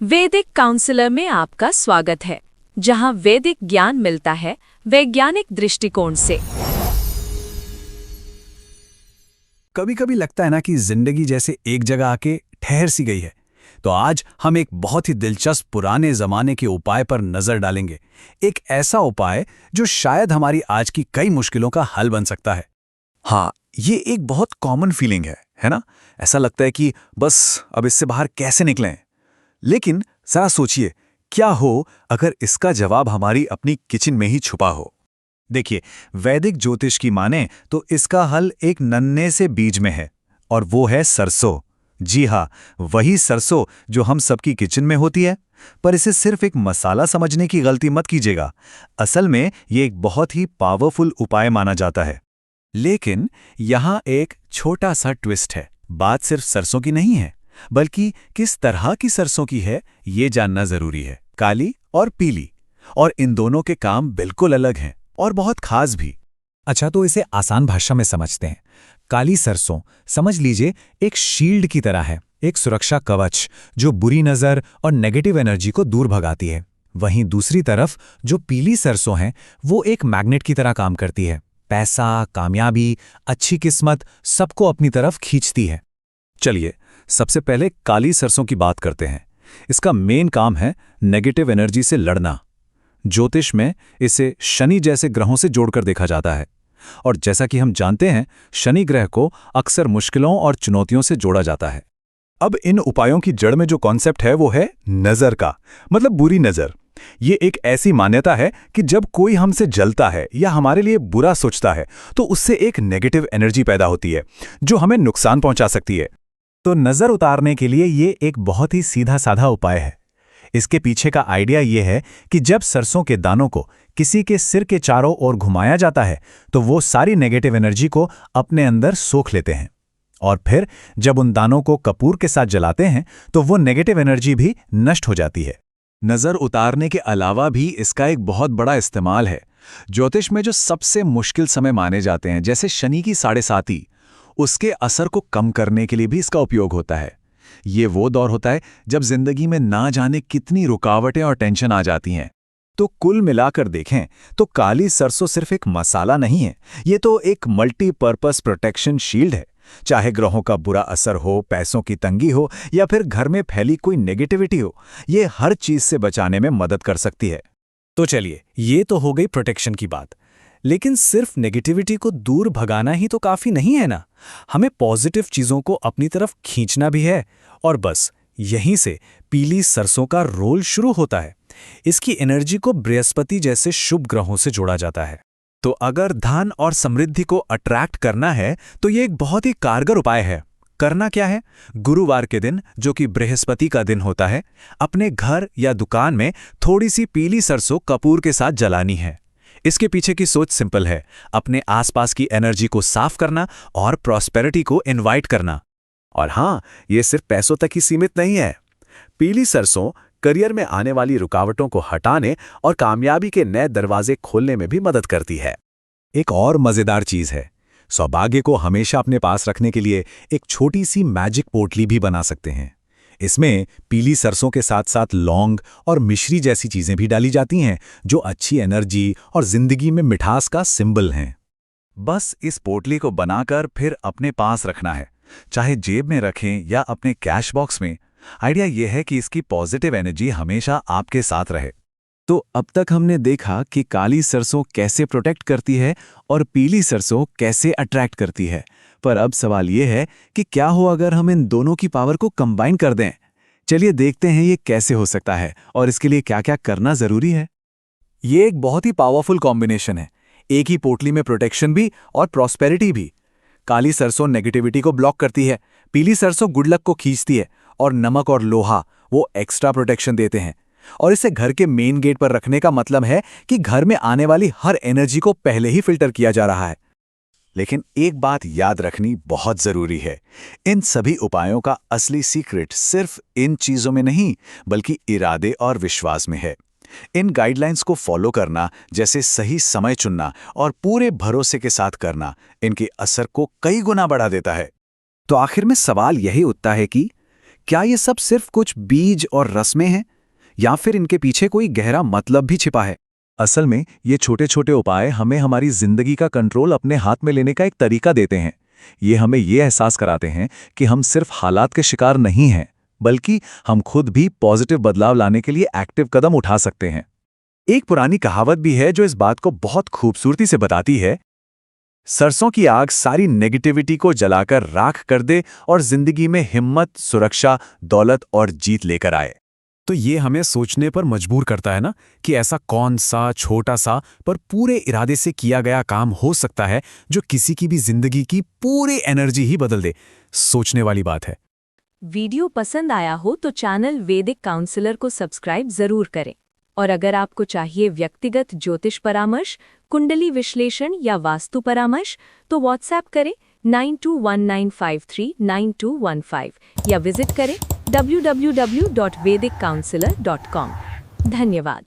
वैदिक काउंसलर में आपका स्वागत है, जहां वैदिक ज्ञान मिलता है वैज्ञानिक दृष्टिकोण से। कभी कभी लगता है ना कि जिंदगी जैसे एक जगह आके ठहर सी गई है। तो आज हम एक बहुत ही दिलचस्प पुराने जमाने के उपाय पर नजर डालेंगे। एक ऐसा उपाय जो शायद हमारी आज की कई मुश्किलों का हल बन सकता है। हाँ, ये एक बहुत कॉमन फीलिंग है ना? ऐसा लगता है कि बस अब इससे बाहर कैसे निकलें। लेकिन जरा सोचिए, क्या हो अगर इसका जवाब हमारी अपनी किचन में ही छुपा हो। देखिए, वैदिक ज्योतिष की माने तो इसका हल एक नन्हे से बीज में है, और वो है सरसों। जी हाँ, वही सरसों जो हम सबकी किचन में होती है। पर इसे सिर्फ एक मसाला समझने की गलती मत कीजिएगा। असल में ये एक बहुत ही पावरफुल उपाय माना जाता है। लेकिन यहाँ एक छोटा सा ट्विस्ट है। बात सिर्फ सरसों की नहीं है, बल्कि किस तरह की सरसों की है ये जानना जरूरी है। काली और पीली, और इन दोनों के काम बिल्कुल अलग हैं और बहुत खास भी। अच्छा, तो इसे आसान भाषा में समझते हैं। काली सरसों समझ लीजिए एक शील्ड की तरह है, एक सुरक्षा कवच जो बुरी नज़र और नेगेटिव एनर्जी को दूर भगाती है। वहीं दूसरी तरफ जो पीली सरसों है, वो एक मैग्नेट की तरह काम करती है। पैसा, कामयाबी, अच्छी किस्मत सबको अपनी तरफ खींचती है। चलिए, सबसे पहले काली सरसों की बात करते हैं। इसका मेन काम है नेगेटिव एनर्जी से लड़ना। ज्योतिष में इसे शनि जैसे ग्रहों से जोड़कर देखा जाता है, और जैसा कि हम जानते हैं, शनि ग्रह को अक्सर मुश्किलों और चुनौतियों से जोड़ा जाता है। अब इन उपायों की जड़ में जो कॉन्सेप्ट है वो है नज़र का, मतलब बुरी नज़र। ये एक ऐसी मान्यता है कि जब कोई हमसे जलता है या हमारे लिए बुरा सोचता है, तो उससे एक नेगेटिव एनर्जी पैदा होती है जो हमें नुकसान पहुंचा सकती है। तो नज़र उतारने के लिए ये एक बहुत ही सीधा साधा उपाय है। इसके पीछे का आइडिया ये है कि जब सरसों के दानों को किसी के सिर के चारों ओर घुमाया जाता है, तो वो सारी नेगेटिव एनर्जी को अपने अंदर सोख लेते हैं। और फिर जब उन दानों को कपूर के साथ जलाते हैं, तो वो नेगेटिव एनर्जी भी नष्ट हो जाती है। नज़र उतारने के अलावा भी इसका एक बहुत बड़ा इस्तेमाल है। ज्योतिष में जो सबसे मुश्किल समय माने जाते हैं, जैसे शनि की 7.5, उसके असर को कम करने के लिए भी इसका उपयोग होता है। ये वो दौर होता है जब जिंदगी में ना जाने कितनी रुकावटें और टेंशन आ जाती हैं। तो कुल मिलाकर देखें तो काली सरसों सिर्फ एक मसाला नहीं है, ये तो एक मल्टीपर्पस प्रोटेक्शन शील्ड है। चाहे ग्रहों का बुरा असर हो, पैसों की तंगी हो, या फिर घर में फैली कोई नेगेटिविटी हो, ये हर चीज से बचाने में मदद कर सकती है। तो चलिए, ये तो हो गई प्रोटेक्शन की बात। लेकिन सिर्फ नेगेटिविटी को दूर भगाना ही तो काफी नहीं है ना। हमें पॉजिटिव चीजों को अपनी तरफ खींचना भी है। और बस यहीं से पीली सरसों का रोल शुरू होता है। इसकी एनर्जी को बृहस्पति जैसे शुभ ग्रहों से जोड़ा जाता है। तो अगर धन और समृद्धि को अट्रैक्ट करना है, तो ये एक बहुत ही कारगर उपाय है। करना क्या है? गुरुवार के दिन, जो कि बृहस्पति का दिन होता है, अपने घर या दुकान में थोड़ी सी पीली सरसों कपूर के साथ जलानी है। इसके पीछे की सोच सिंपल है, अपने आसपास की एनर्जी को साफ करना और प्रॉस्पेरिटी को इनवाइट करना। और हाँ, ये सिर्फ पैसों तक ही सीमित नहीं है। पीली सरसों करियर में आने वाली रुकावटों को हटाने और कामयाबी के नए दरवाजे खोलने में भी मदद करती है। एक और मजेदार चीज है, सौभाग्य को हमेशा अपने पास रखने के लिए एक छोटी सी मैजिक पोटली भी बना सकते हैं। इसमें पीली सरसों के साथ साथ लौंग और मिश्री जैसी चीजें भी डाली जाती हैं, जो अच्छी एनर्जी और जिंदगी में मिठास का सिंबल हैं। बस इस पोटली को बनाकर फिर अपने पास रखना है, चाहे जेब में रखें या अपने कैश बॉक्स में। आइडिया यह है कि इसकी पॉजिटिव एनर्जी हमेशा आपके साथ रहे। तो अब तक हमने देखा कि काली सरसों कैसे प्रोटेक्ट करती है और पीली सरसों कैसे अट्रैक्ट करती है। पर अब सवाल यह है कि क्या हो अगर हम इन दोनों की पावर को कंबाइन कर दें। चलिए देखते हैं ये कैसे हो सकता है और इसके लिए क्या क्या करना जरूरी है। ये एक बहुत ही पावरफुल कॉम्बिनेशन है। एक ही पोटली में प्रोटेक्शन भी और प्रॉस्पेरिटी भी। काली सरसों नेगेटिविटी को ब्लॉक करती है, पीली सरसों गुड लक को खींचती है, और नमक और लोहा वो एक्स्ट्रा प्रोटेक्शन देते हैं। और इसे घर के मेन गेट पर रखने का मतलब है कि घर में आने वाली हर एनर्जी को पहले ही फिल्टर किया जा रहा है। लेकिन एक बात याद रखनी बहुत जरूरी है, इन सभी उपायों का असली सीक्रेट सिर्फ इन चीजों में नहीं, बल्कि इरादे और विश्वास में है। इन गाइडलाइंस को फॉलो करना, जैसे सही समय चुनना और पूरे भरोसे के साथ करना, इनके असर को कई गुना बढ़ा देता है। तो आखिर में सवाल यही उठता है कि क्या ये सब सिर्फ कुछ बीज और रस्में हैं, या फिर इनके पीछे कोई गहरा मतलब भी छिपा है? असल में ये छोटे छोटे उपाय हमें हमारी जिंदगी का कंट्रोल अपने हाथ में लेने का एक तरीका देते हैं। ये हमें ये एहसास कराते हैं कि हम सिर्फ हालात के शिकार नहीं हैं, बल्कि हम खुद भी पॉजिटिव बदलाव लाने के लिए एक्टिव कदम उठा सकते हैं। एक पुरानी कहावत भी है जो इस बात को बहुत खूबसूरती से बताती है, सरसों की आग सारी नेगेटिविटी को जलाकर राख कर दे और जिंदगी में हिम्मत, सुरक्षा, दौलत और जीत लेकर आए। तो ये हमें सोचने पर मजबूर करता है ना, कि ऐसा कौन सा छोटा सा पर पूरे इरादे से किया गया काम हो सकता है जो किसी की भी जिंदगी की पूरी एनर्जी ही बदल दे। सोचने वाली बात है। वीडियो पसंद आया हो तो चैनल वैदिक काउंसलर को सब्सक्राइब जरूर करें। और अगर आपको चाहिए व्यक्तिगत ज्योतिष परामर्श, कुंडली विश्लेषण या वास्तु परामर्श, तो व्हाट्सएप करें 9219539215 या विजिट करें www.vediccounselor.com। धन्यवाद।